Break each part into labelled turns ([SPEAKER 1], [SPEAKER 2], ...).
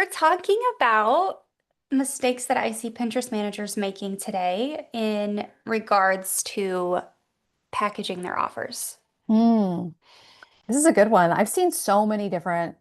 [SPEAKER 1] we're talking about mistakes that I see Pinterest managers making today in regards to packaging their offers.
[SPEAKER 2] Hmm. This is a good one. I've seen so many different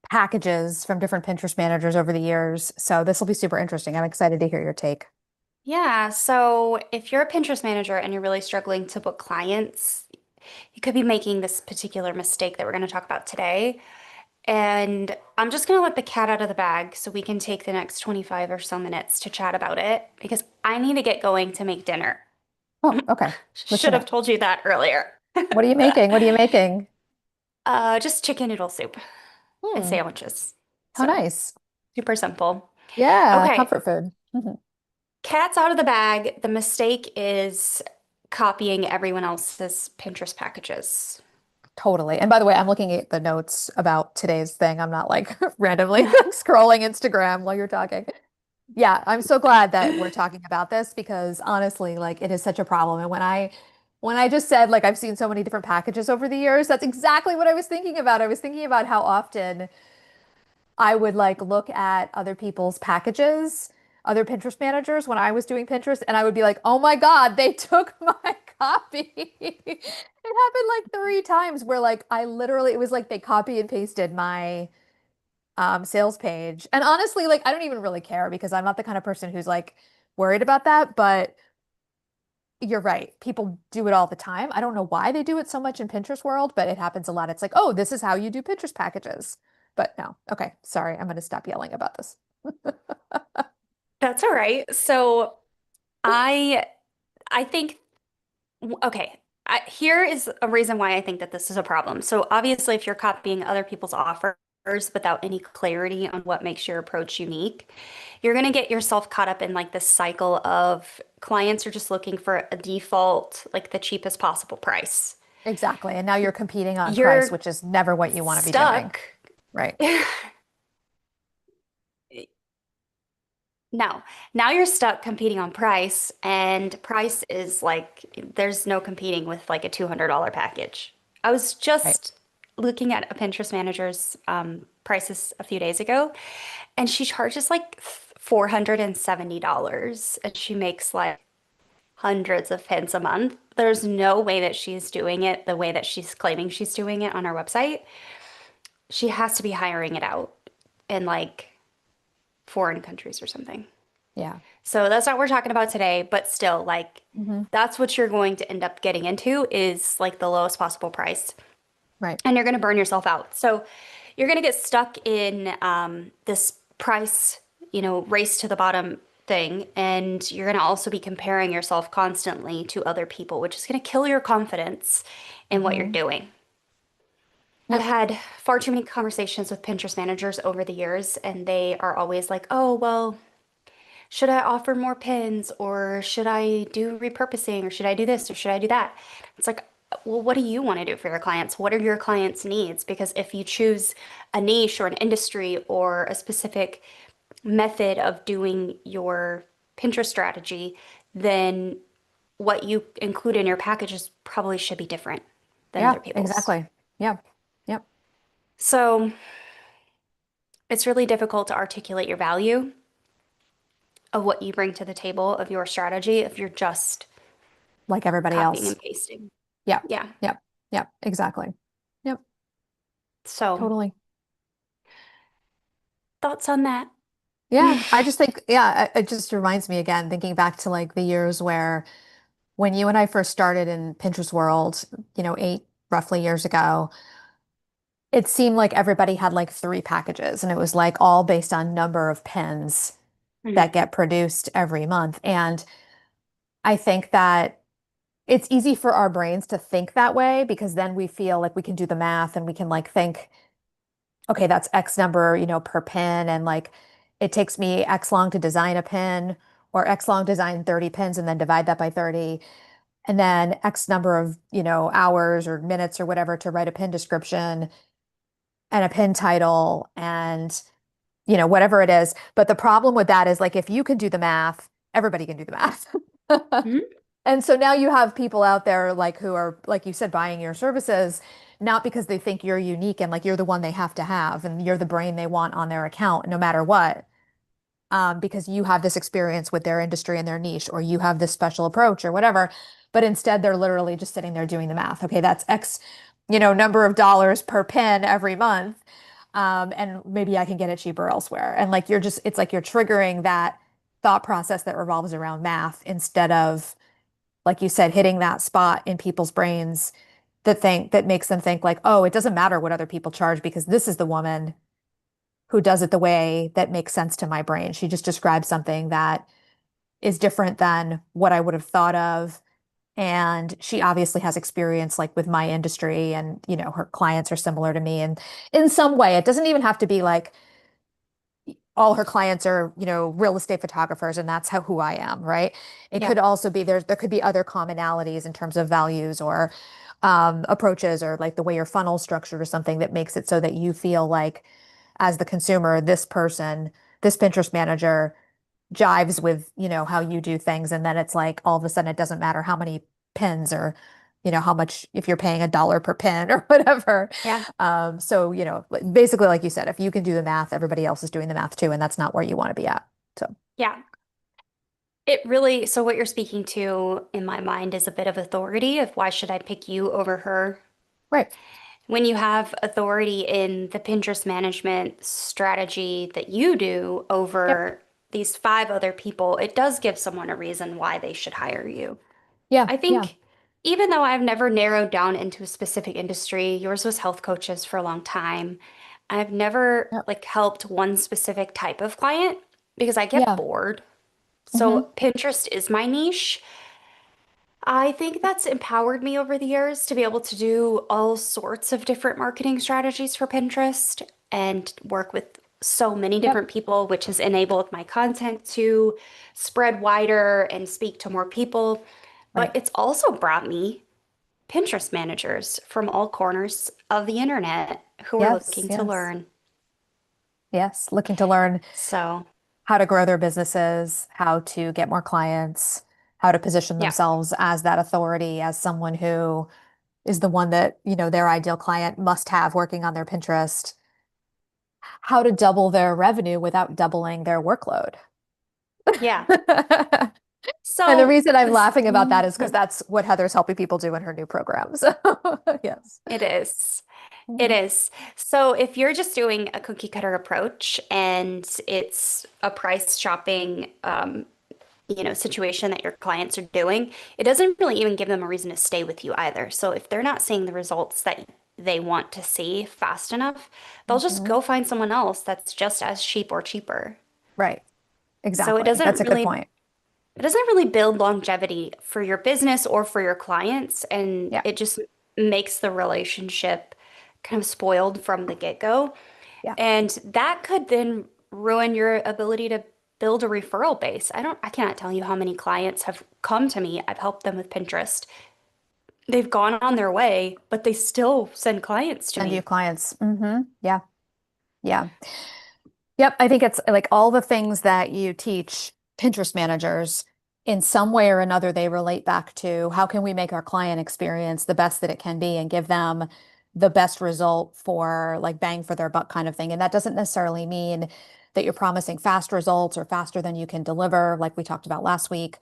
[SPEAKER 2] packages from different Pinterest managers over the years. So this will be super interesting. I'm excited to hear your take.
[SPEAKER 1] Yeah, so if you're a Pinterest manager and you're really struggling to book clients, you could be making this particular mistake that we're going to talk about today. And I'm just going to let the cat out of the bag so we can take the next 25 or so minutes to chat about it because I need to get going to make dinner.
[SPEAKER 2] Oh, okay. Good to
[SPEAKER 1] Should have
[SPEAKER 2] know.
[SPEAKER 1] told you that earlier.
[SPEAKER 2] What are you making? What are you making?
[SPEAKER 1] Just chicken noodle soup and
[SPEAKER 2] Hmm.
[SPEAKER 1] sandwiches.
[SPEAKER 2] How
[SPEAKER 1] So
[SPEAKER 2] nice.
[SPEAKER 1] super simple.
[SPEAKER 2] Yeah,
[SPEAKER 1] Okay,
[SPEAKER 2] comfort food.
[SPEAKER 1] cat's out of the bag. The mistake is copying everyone else's Pinterest packages.
[SPEAKER 2] Totally. And by the way, I'm looking at the notes about today's thing. I'm not like randomly scrolling Instagram while you're talking. Yeah, I'm so glad that we're talking about this because honestly, like it is such a problem. And when I just said like I've seen so many different packages over the years, that's exactly what I was thinking about. I was thinking about how often I would like look at other people's packages, other Pinterest managers when I was doing Pinterest, and I would be like, "Oh my God, they took my copy." It happened like three times where like I literally it was like they copy and pasted my sales page. And honestly, like I don't even really care because I'm not the kind of person who's like worried about that, but you're right. People do it all the time. I don't know why they do it so much in Pinterest world, but it happens a lot. It's like, "Oh, this is how you do Pinterest packages." But no. Okay, sorry. I'm going to stop yelling about this.
[SPEAKER 1] That's all right. So I I think okay, here is a reason why I think that this is a problem. So obviously, if you're copying other people's offers without any clarity on what makes your approach unique, you're going to get yourself caught up in like this cycle of clients are just looking for a default, like the cheapest possible price.
[SPEAKER 2] Exactly. And now you're competing on price,
[SPEAKER 1] You're
[SPEAKER 2] which is never what you want to be doing.
[SPEAKER 1] stuck.
[SPEAKER 2] Right.
[SPEAKER 1] No, now you're stuck competing on price, and price is like there's no competing with like a $200 package. I was
[SPEAKER 2] Right.
[SPEAKER 1] just looking at a Pinterest manager's prices a few days ago, and she charges like $470, and she makes like hundreds of pins a month. There's no way that she's doing it the way that she's claiming she's doing it on her website. She has to be hiring it out in like foreign countries or something.
[SPEAKER 2] Yeah.
[SPEAKER 1] So that's not what we're talking about today, but still, like,
[SPEAKER 2] Hmm.
[SPEAKER 1] that's what you're going to end up getting into is like the lowest possible price,
[SPEAKER 2] Right.
[SPEAKER 1] and you're going to burn yourself out. So you're going to get stuck in this price, race to the bottom thing, and you're going to also be comparing yourself constantly to other people, which is going to kill your confidence in what you're
[SPEAKER 2] Hmm.
[SPEAKER 1] doing. I've
[SPEAKER 2] Yep.
[SPEAKER 1] had far too many conversations with Pinterest managers over the years, and they are always like, oh, well, should I offer more pins or should I do repurposing or should I do this or should I do that? It's like, well, what do you want to do for your clients? What are your clients' needs? Because if you choose a niche or an industry or a specific method of doing your Pinterest strategy, then what you include in your packages probably should be different than
[SPEAKER 2] Yeah,
[SPEAKER 1] other people's.
[SPEAKER 2] exactly. Yep. Yep.
[SPEAKER 1] So it's really difficult to articulate your value of what you bring to the table of your strategy if you're just
[SPEAKER 2] Like everybody
[SPEAKER 1] copying
[SPEAKER 2] else.
[SPEAKER 1] and pasting.
[SPEAKER 2] Yep.
[SPEAKER 1] Yeah.
[SPEAKER 2] Yep. Yep. Exactly. Yep.
[SPEAKER 1] So,
[SPEAKER 2] Totally.
[SPEAKER 1] thoughts on that?
[SPEAKER 2] Yeah. I just think, yeah, it just reminds me again, thinking back to like the years where when you and I first started in Pinterest world, eight roughly years ago, it seemed like everybody had like three packages and it was like all based on number of pins that
[SPEAKER 1] Mhm.
[SPEAKER 2] get produced every month. And I think that it's easy for our brains to think that way because then we feel like we can do the math and we can like think, okay, that's X number, per pin. And like it takes me X long to design a pin or X long design 30 pins and then divide that by 30. And then X number of, hours or minutes or whatever to write a pin description and a pin title and, whatever it is. But the problem with that is like if you can do the math, everybody can do the math.
[SPEAKER 1] Mhm.
[SPEAKER 2] And so now you have people out there like who are, like you said, buying your services. not because they think you're unique and like you're the one they have to have and you're the brain they want on their account no matter what, because you have this experience with their industry and their niche, or you have this special approach or whatever. But instead, they're literally just sitting there doing the math. Okay, that's X, number of dollars per pin every month. And maybe I can get it cheaper elsewhere. And like it's like you're triggering that thought process that revolves around math instead of, like you said, hitting that spot in people's brains that makes them think like, oh, it doesn't matter what other people charge because this is the woman who does it the way that makes sense to my brain. She just describes something that is different than what I would have thought of. And she obviously has experience like with my industry and, her clients are similar to me. And in some way, it doesn't even have to be like all her clients are, real estate photographers and that's who I am, right? It
[SPEAKER 1] Yeah.
[SPEAKER 2] could also be there could be other commonalities in terms of values or approaches or like the way your funnel structured or something that makes it so that you feel like as the consumer, this person, this Pinterest manager jives with, how you do things. And then it's like all of a sudden it doesn't matter how many pins or, how much if you're paying $1 per pin or whatever.
[SPEAKER 1] Yeah.
[SPEAKER 2] So, basically, like you said, if you can do the math, everybody else is doing the math too, and that's not where you want to be at. So,
[SPEAKER 1] Yeah. So what you're speaking to in my mind is a bit of authority of why should I pick you over her?
[SPEAKER 2] right.
[SPEAKER 1] When you have authority in the Pinterest management strategy that you do
[SPEAKER 2] Yep.
[SPEAKER 1] over these five other people, it does give someone a reason why they should hire you.
[SPEAKER 2] Yeah.
[SPEAKER 1] I
[SPEAKER 2] Yeah.
[SPEAKER 1] think even though I've never narrowed down into a specific industry, yours was health coaches for a long time. I've never
[SPEAKER 2] Yep.
[SPEAKER 1] like helped one specific type of client because I get
[SPEAKER 2] Yeah.
[SPEAKER 1] bored.
[SPEAKER 2] Hmm.
[SPEAKER 1] So Pinterest is my niche. I think that's empowered me over the years to be able to do all sorts of different marketing strategies for Pinterest and work with so many
[SPEAKER 2] Yep.
[SPEAKER 1] different people, which has enabled my content to spread wider and speak to more people. But
[SPEAKER 2] Right.
[SPEAKER 1] it's also brought me Pinterest managers from all corners of the internet who are
[SPEAKER 2] Yes.
[SPEAKER 1] looking to
[SPEAKER 2] Yes.
[SPEAKER 1] learn.
[SPEAKER 2] Yes. Looking to learn
[SPEAKER 1] So,
[SPEAKER 2] how to grow their businesses, how to get more clients, how to position
[SPEAKER 1] yeah,
[SPEAKER 2] themselves as that authority, as someone who is the one that, their ideal client must have working on their Pinterest, how to double their revenue without doubling their workload.
[SPEAKER 1] yeah.
[SPEAKER 2] And the
[SPEAKER 1] So
[SPEAKER 2] reason I'm
[SPEAKER 1] this,
[SPEAKER 2] laughing about that is because that's what Heather's helping people do in her new program. So, yes.
[SPEAKER 1] it is. It
[SPEAKER 2] Mhm.
[SPEAKER 1] is. So if you're just doing a cookie cutter approach and it's a price shopping, situation that your clients are doing, it doesn't really even give them a reason to stay with you either. So if they're not seeing the results that they want to see fast enough, they'll just
[SPEAKER 2] Mhm.
[SPEAKER 1] go find someone else that's just as cheap or cheaper.
[SPEAKER 2] Right.
[SPEAKER 1] So
[SPEAKER 2] Exactly. That's a good point.
[SPEAKER 1] it doesn't really build longevity for your business or for your clients, and
[SPEAKER 2] Yeah.
[SPEAKER 1] it just makes the relationship kind of spoiled from the get-go.
[SPEAKER 2] Yeah.
[SPEAKER 1] And that could then ruin your ability to build a referral base. I cannot tell you how many clients have come to me. I've helped them with Pinterest. They've gone on their way, but they still send clients to
[SPEAKER 2] Send you
[SPEAKER 1] me.
[SPEAKER 2] clients. Yeah. Yeah. Yep, I think it's like all the things that you teach Pinterest managers in some way or another, they relate back to how can we make our client experience the best that it can be and give them the best result for like bang for their buck kind of thing. And that doesn't necessarily mean that you're promising fast results or faster than you can deliver, like we talked about last week.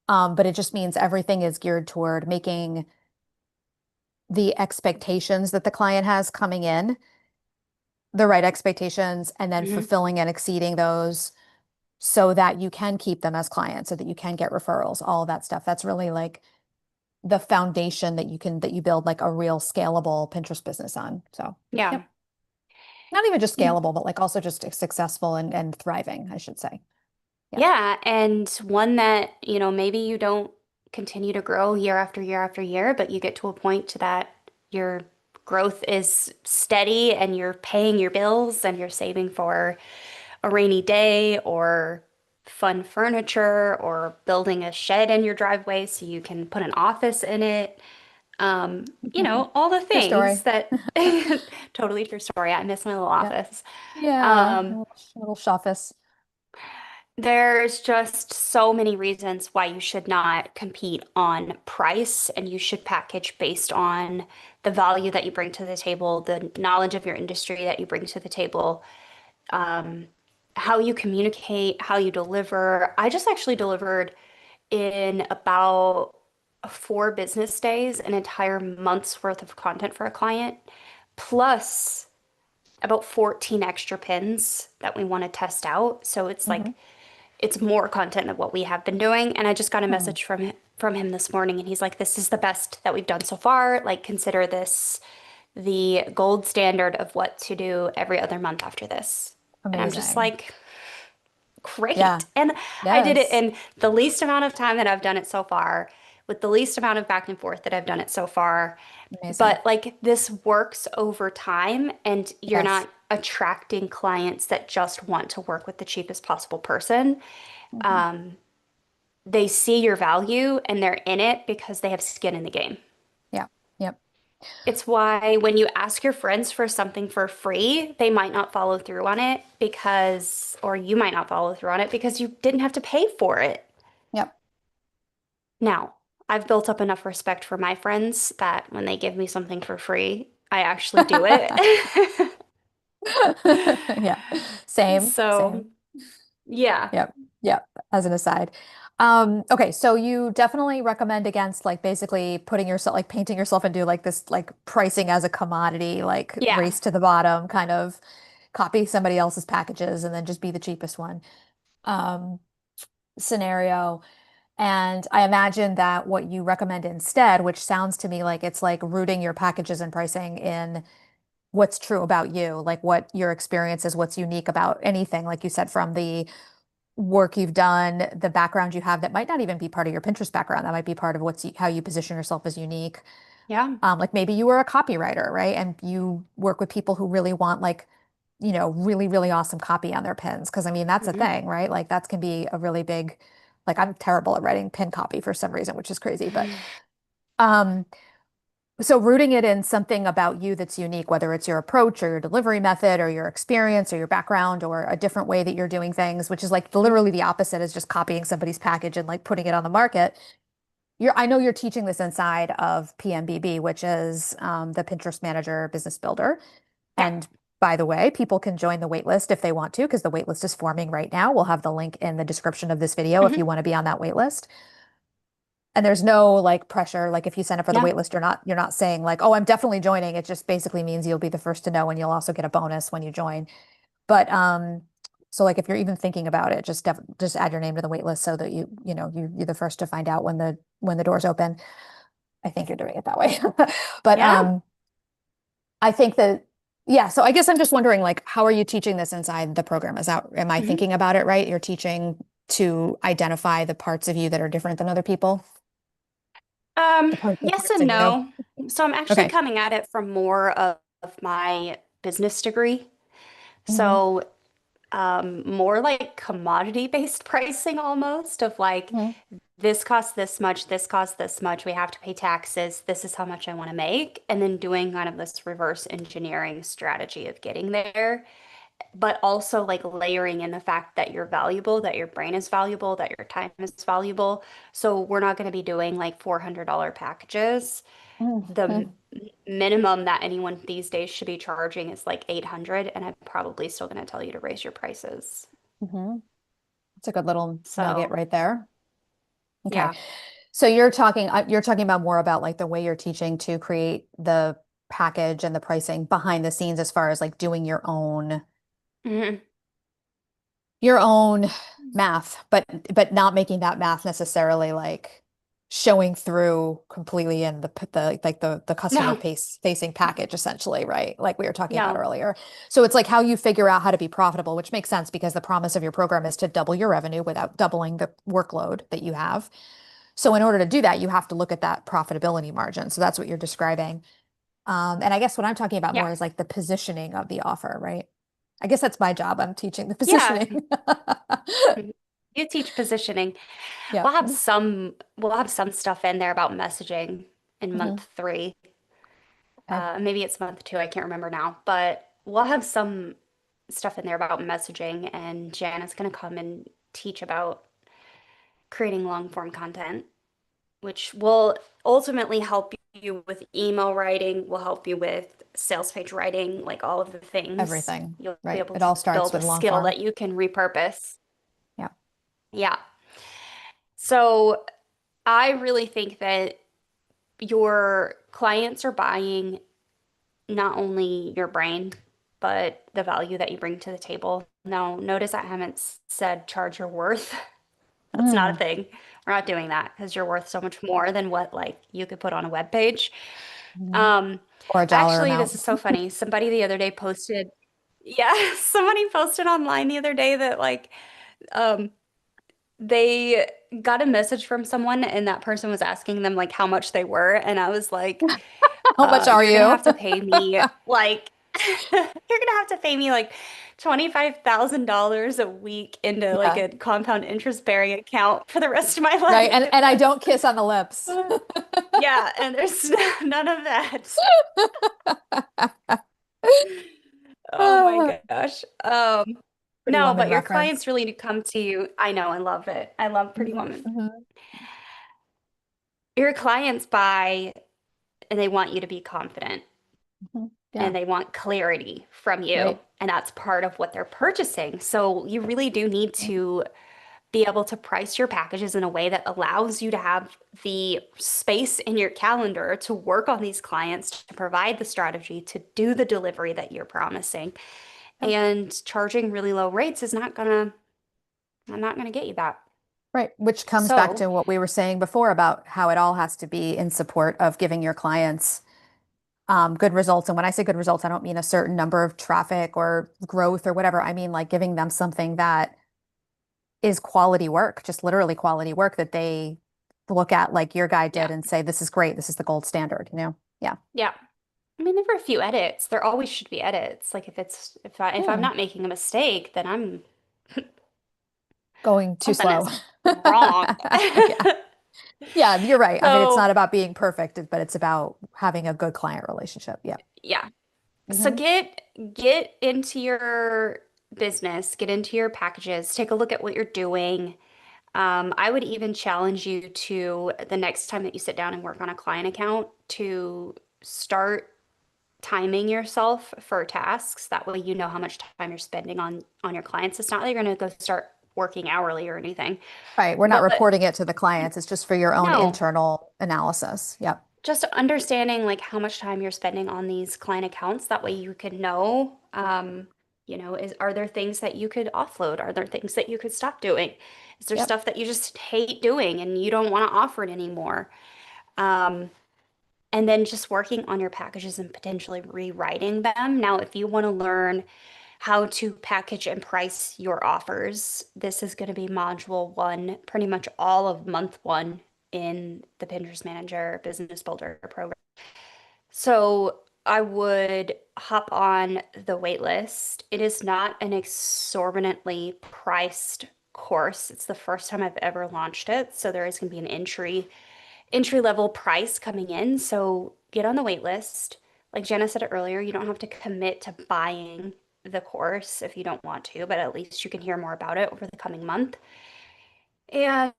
[SPEAKER 2] But it just means everything is geared toward making the expectations that the client has coming in the right expectations and then
[SPEAKER 1] Mhm.
[SPEAKER 2] fulfilling and exceeding those so that you can keep them as clients, so that you can get referrals, all of that stuff. That's really like the foundation that you build like a real scalable Pinterest business on. So,
[SPEAKER 1] Yeah.
[SPEAKER 2] yep. Not even just
[SPEAKER 1] You-
[SPEAKER 2] scalable, but like also just successful and thriving, I should say. Yeah.
[SPEAKER 1] Yeah, and one that, maybe you don't continue to grow year after year after year, but you get to a point that your growth is steady and you're paying your bills and you're saving for a rainy day or fun furniture or building a shed in your driveway so you can put an office in it. All the
[SPEAKER 2] True
[SPEAKER 1] things
[SPEAKER 2] story.
[SPEAKER 1] that totally true story. I miss my little
[SPEAKER 2] Yeah.
[SPEAKER 1] office.
[SPEAKER 2] Yeah. A
[SPEAKER 1] Um,
[SPEAKER 2] little office.
[SPEAKER 1] There's just so many reasons why you should not compete on price, and you should package based on the value that you bring to the table, the knowledge of your industry that you bring to the table, how you communicate, how you deliver. I just actually delivered in about 4 business days, an entire month's worth of content for a client, plus about 14 extra pins that we want to test out. So it's
[SPEAKER 2] Hmm.
[SPEAKER 1] like it's more content of what we have been doing. And I just got a
[SPEAKER 2] Hmm.
[SPEAKER 1] message from him this morning, and he's like, "This is the best that we've done so far. Like, consider this the gold standard of what to do every other month after this." And I'm just
[SPEAKER 2] Amazing.
[SPEAKER 1] like,
[SPEAKER 2] Yeah.
[SPEAKER 1] great. And I did it
[SPEAKER 2] Yes.
[SPEAKER 1] in the least amount of time that I've done it so far, with the least amount of back and forth that I've done it so far.
[SPEAKER 2] Amazing.
[SPEAKER 1] But like this works over time, and you're
[SPEAKER 2] Yes.
[SPEAKER 1] not attracting clients that just want to work with the cheapest possible person.
[SPEAKER 2] Hmm.
[SPEAKER 1] They see your value and they're in it because they have skin in the game.
[SPEAKER 2] Yeah. Yep.
[SPEAKER 1] It's why when you ask your friends for something for free, they might not follow through on it because, or you might not follow through on it because you didn't have to pay for it.
[SPEAKER 2] Yep.
[SPEAKER 1] Now, I've built up enough respect for my friends that when they give me something for free, I actually do it.
[SPEAKER 2] Yeah. Same.
[SPEAKER 1] So,
[SPEAKER 2] Same.
[SPEAKER 1] yeah.
[SPEAKER 2] Yep. Yep. As an aside. Okay, so you definitely recommend against like basically putting yourself like painting yourself into like this like pricing as a commodity, like
[SPEAKER 1] Yeah.
[SPEAKER 2] race to the bottom, kind of copy somebody else's packages and then just be the cheapest one. Um, Scenario. And I imagine that what you recommend instead, which sounds to me like it's like rooting your packages and pricing in what's true about you, like what your experience is, what's unique about anything, like you said, from the work you've done, the background you have that might not even be part of your Pinterest background. That might be part of how you position yourself as unique.
[SPEAKER 1] Yeah.
[SPEAKER 2] Like maybe you were a copywriter, right? And you work with people who really want like, really, really awesome copy on their pins. Cause I mean, that's a
[SPEAKER 1] Hmm.
[SPEAKER 2] thing, right? Like that can be a really big, like I'm terrible at writing pin copy for some reason, which is crazy. But um, so rooting it in something about you that's unique, whether it's your approach or your delivery method or your experience or your background or a different way that you're doing things, which is like literally the opposite is just copying somebody's package and like putting it on the market. I know you're teaching this inside of PMBB, which is the Pinterest Manager Business Builder.
[SPEAKER 1] Yeah.
[SPEAKER 2] And by the way, people can join the waitlist if they want to, because the waitlist is forming right now. We'll have the link in the description of this video if
[SPEAKER 1] Hmm.
[SPEAKER 2] you want to be on that waitlist. And there's no like pressure. Like if you sign up for the
[SPEAKER 1] Yeah.
[SPEAKER 2] waitlist, you're not saying like, oh, I'm definitely joining. It just basically means you'll be the first to know and you'll also get a bonus when you join. But so like if you're even thinking about it, just add your name to the waitlist so that you're the first to find out when the doors open. I think you're doing it that way. But
[SPEAKER 1] Yeah.
[SPEAKER 2] I think that yeah, so I guess I'm just wondering like how are you teaching this inside the program? Am I
[SPEAKER 1] Hmm.
[SPEAKER 2] thinking about it right? You're teaching to identify the parts of you that are different than other people, the
[SPEAKER 1] Yes
[SPEAKER 2] parts
[SPEAKER 1] and
[SPEAKER 2] of you.
[SPEAKER 1] no. So I'm actually
[SPEAKER 2] Okay.
[SPEAKER 1] coming at it from more of my business degree.
[SPEAKER 2] Hmm.
[SPEAKER 1] So more like commodity-based pricing almost of like
[SPEAKER 2] Hmm.
[SPEAKER 1] this costs this much, this costs this much, we have to pay taxes, this is how much I want to make, and then doing kind of this reverse engineering strategy of getting there, but also like layering in the fact that you're valuable, that your brain is valuable, that your time is valuable. So we're not going to be doing like $400 packages. The
[SPEAKER 2] Hmm.
[SPEAKER 1] minimum that anyone these days should be charging is like 800, and I'm probably still going to tell you to raise your prices.
[SPEAKER 2] Hmm. It's a good little nugget
[SPEAKER 1] So,
[SPEAKER 2] right there. Okay.
[SPEAKER 1] yeah.
[SPEAKER 2] So you're talking about more about like the way you're teaching to create the package and the pricing behind the scenes as far as like doing
[SPEAKER 1] Hmm.
[SPEAKER 2] your own math, but not making that math necessarily like showing through completely in the customer
[SPEAKER 1] No,
[SPEAKER 2] pace facing package essentially, right? Like we were talking about
[SPEAKER 1] no.
[SPEAKER 2] earlier. So it's like how you figure out how to be profitable, which makes sense because the promise of your program is to double your revenue without doubling the workload that you have. So in order to do that, you have to look at that profitability margin. So that's what you're describing. And I guess what I'm talking about
[SPEAKER 1] Yeah.
[SPEAKER 2] more is like the positioning of the offer, right? I guess that's my job. I'm teaching the
[SPEAKER 1] Yeah.
[SPEAKER 2] positioning.
[SPEAKER 1] Mhm. You teach positioning.
[SPEAKER 2] Yeah.
[SPEAKER 1] We'll have some stuff in there about messaging in
[SPEAKER 2] Hmm.
[SPEAKER 1] month 3.
[SPEAKER 2] Okay.
[SPEAKER 1] Maybe it's month 2, I can't remember now, but we'll have some stuff in there about messaging, and Janet's gonna come and teach about creating long form content, which will ultimately help you with email writing, will help you with sales page writing, like all of the things.
[SPEAKER 2] Everything,
[SPEAKER 1] You'll be
[SPEAKER 2] right?
[SPEAKER 1] able
[SPEAKER 2] It
[SPEAKER 1] to
[SPEAKER 2] all starts
[SPEAKER 1] build a
[SPEAKER 2] with long
[SPEAKER 1] skill
[SPEAKER 2] form.
[SPEAKER 1] that you can repurpose.
[SPEAKER 2] Yeah.
[SPEAKER 1] Yeah. So I really think that your clients are buying not only your brain, but the value that you bring to the table. Now, notice I haven't said charge your worth. That's not a
[SPEAKER 2] Mm,
[SPEAKER 1] thing. We're not doing that because you're worth so much more than what like you could put on a web page.
[SPEAKER 2] mhm.
[SPEAKER 1] Um,
[SPEAKER 2] Or a dollar
[SPEAKER 1] actually, this
[SPEAKER 2] amount.
[SPEAKER 1] is so funny. Somebody the other day posted, yeah, somebody posted online the other day that like um they got a message from someone and that person was asking them like how much they were, and I was like,
[SPEAKER 2] How much are
[SPEAKER 1] you're gonna
[SPEAKER 2] you?
[SPEAKER 1] have to pay me like you're gonna have to pay me like $25,000 a week into like
[SPEAKER 2] Yeah,
[SPEAKER 1] a compound interest bearing account for the rest of my
[SPEAKER 2] right.
[SPEAKER 1] life.
[SPEAKER 2] And I don't kiss on the lips.
[SPEAKER 1] Yeah, and there's none of that. Oh my
[SPEAKER 2] Ah,
[SPEAKER 1] gosh.
[SPEAKER 2] Pretty
[SPEAKER 1] No,
[SPEAKER 2] Woman
[SPEAKER 1] but your
[SPEAKER 2] reference.
[SPEAKER 1] clients really do come to you. I know, I love it. I love Pretty
[SPEAKER 2] Mhm,
[SPEAKER 1] Woman.
[SPEAKER 2] mhm,
[SPEAKER 1] Your clients buy and they want you to be confident
[SPEAKER 2] mhm. Yeah,
[SPEAKER 1] and they want clarity from you.
[SPEAKER 2] right.
[SPEAKER 1] And that's part of what they're purchasing. So you really do need
[SPEAKER 2] Yeah.
[SPEAKER 1] to be able to price your packages in a way that allows you to have the space in your calendar to work on these clients, to provide the strategy, to do the delivery that you're promising.
[SPEAKER 2] Yep.
[SPEAKER 1] And charging really low rates is I'm not gonna get you that.
[SPEAKER 2] Right. Which comes back
[SPEAKER 1] So,
[SPEAKER 2] to what we were saying before about how it all has to be in support of giving your clients good results. And when I say good results, I don't mean a certain number of traffic or growth or whatever. I mean like giving them something that is quality work, just literally quality work that they look at like your guy did
[SPEAKER 1] yeah,
[SPEAKER 2] and say, this is great. This is the gold standard, you know? Yeah.
[SPEAKER 1] yeah. I mean, there were a few edits. There always should be edits. Like if I'm
[SPEAKER 2] Hmm.
[SPEAKER 1] not making a mistake, then I'm
[SPEAKER 2] Going too
[SPEAKER 1] something
[SPEAKER 2] slow.
[SPEAKER 1] is wrong.
[SPEAKER 2] Yeah. Yeah, you're right. I mean, it's not
[SPEAKER 1] So,
[SPEAKER 2] about being perfect, but it's about having a good client relationship. Yeah.
[SPEAKER 1] yeah. So
[SPEAKER 2] Hmm.
[SPEAKER 1] get into your business, get into your packages, take a look at what you're doing. I would even challenge you to the next time that you sit down and work on a client account to start timing yourself for tasks. That way you know how much time you're spending on your clients. It's not that you're going to go start working hourly or anything,
[SPEAKER 2] Right. We're not
[SPEAKER 1] but
[SPEAKER 2] reporting it to the clients. It's just for your own
[SPEAKER 1] no,
[SPEAKER 2] internal analysis. Yep.
[SPEAKER 1] just understanding like how much time you're spending on these client accounts. That way you can know, are there things that you could offload? Are there things that you could stop doing? Is there
[SPEAKER 2] Yep.
[SPEAKER 1] stuff that you just hate doing and you don't want to offer it anymore? Um, and then just working on your packages and potentially rewriting them. Now, if you want to learn how to package and price your offers, this is going to be module one, pretty much all of month one in the Pinterest Manager Business Builder program. So I would hop on the wait list. It is not an exorbitantly priced course. It's the first time I've ever launched it. So there is going to be an entry level price coming in. So get on the wait list. Like Jenna said earlier, you don't have to commit to buying the course if you don't want to, but at least you can hear more about it over the coming month and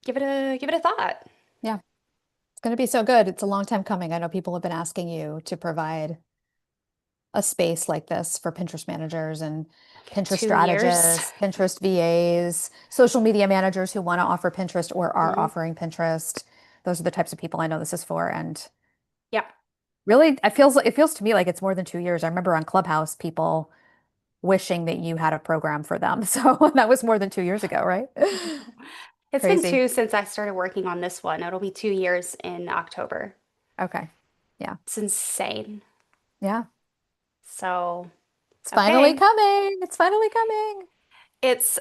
[SPEAKER 1] give it a thought.
[SPEAKER 2] Yeah. It's going to be so good. It's a long time coming. I know people have been asking you to provide a space like this for Pinterest managers and Pinterest
[SPEAKER 1] 2 years.
[SPEAKER 2] strategists, Pinterest VAs, social media managers who want to offer Pinterest or are
[SPEAKER 1] Mhm.
[SPEAKER 2] offering Pinterest. Those are the types of people I know this is for. And
[SPEAKER 1] Yeah.
[SPEAKER 2] really, it feels to me like it's more than 2 years. I remember on Clubhouse, people wishing that you had a program for them. So that was more than 2 years ago, right?
[SPEAKER 1] It's been
[SPEAKER 2] Crazy.
[SPEAKER 1] two since I started working on this one. It'll be 2 years in October.
[SPEAKER 2] Okay. Yeah.
[SPEAKER 1] It's insane.
[SPEAKER 2] Yeah.
[SPEAKER 1] So,
[SPEAKER 2] It's finally
[SPEAKER 1] okay.
[SPEAKER 2] coming. It's finally coming.
[SPEAKER 1] It's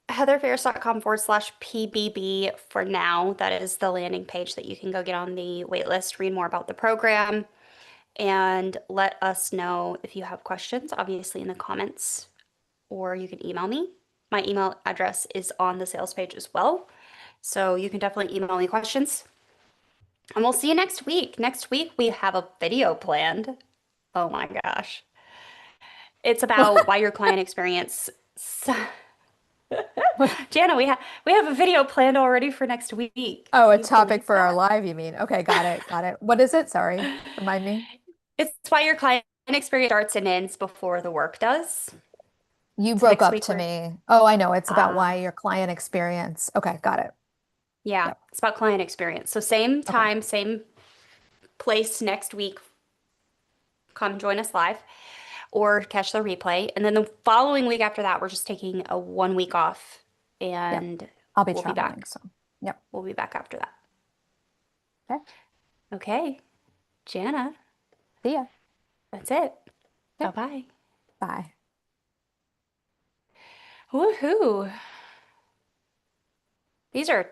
[SPEAKER 1] heatherfarris.com/PBB for now. That is the landing page that you can go get on the waitlist, read more about the program, and let us know if you have questions, obviously in the comments, or you can email me. My email address is on the sales page as well. So you can definitely email me questions. And we'll see you next week. Next week, we have a video planned. Oh my gosh. It's about why your client experience. Jana, we have a video planned already for next week.
[SPEAKER 2] Oh, a
[SPEAKER 1] Can you
[SPEAKER 2] topic
[SPEAKER 1] believe
[SPEAKER 2] for our
[SPEAKER 1] that?
[SPEAKER 2] live, you mean? Okay, got it. Got it. What is it? Sorry. Remind me.
[SPEAKER 1] It's why your client experience starts and ends before the work does.
[SPEAKER 2] You
[SPEAKER 1] So
[SPEAKER 2] broke
[SPEAKER 1] next
[SPEAKER 2] up
[SPEAKER 1] week
[SPEAKER 2] to
[SPEAKER 1] we're
[SPEAKER 2] me. Oh, I know. It's about why
[SPEAKER 1] uh
[SPEAKER 2] your client experience. Okay, got it.
[SPEAKER 1] yeah,
[SPEAKER 2] Yep.
[SPEAKER 1] it's about client experience. So same
[SPEAKER 2] Okay.
[SPEAKER 1] time, same place next week. Come join us live or catch the replay. And then the following week after that, we're just taking a 1 week off
[SPEAKER 2] Yep.
[SPEAKER 1] and
[SPEAKER 2] I'll be
[SPEAKER 1] we'll be
[SPEAKER 2] traveling,
[SPEAKER 1] back.
[SPEAKER 2] so. Yep.
[SPEAKER 1] We'll be back after that.
[SPEAKER 2] Okay.
[SPEAKER 1] Okay, Jana,
[SPEAKER 2] See ya.
[SPEAKER 1] that's it.
[SPEAKER 2] Okay.
[SPEAKER 1] Bye-bye.
[SPEAKER 2] Bye.
[SPEAKER 1] Woohoo. These are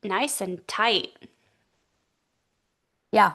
[SPEAKER 1] nice and tight.
[SPEAKER 2] Yeah.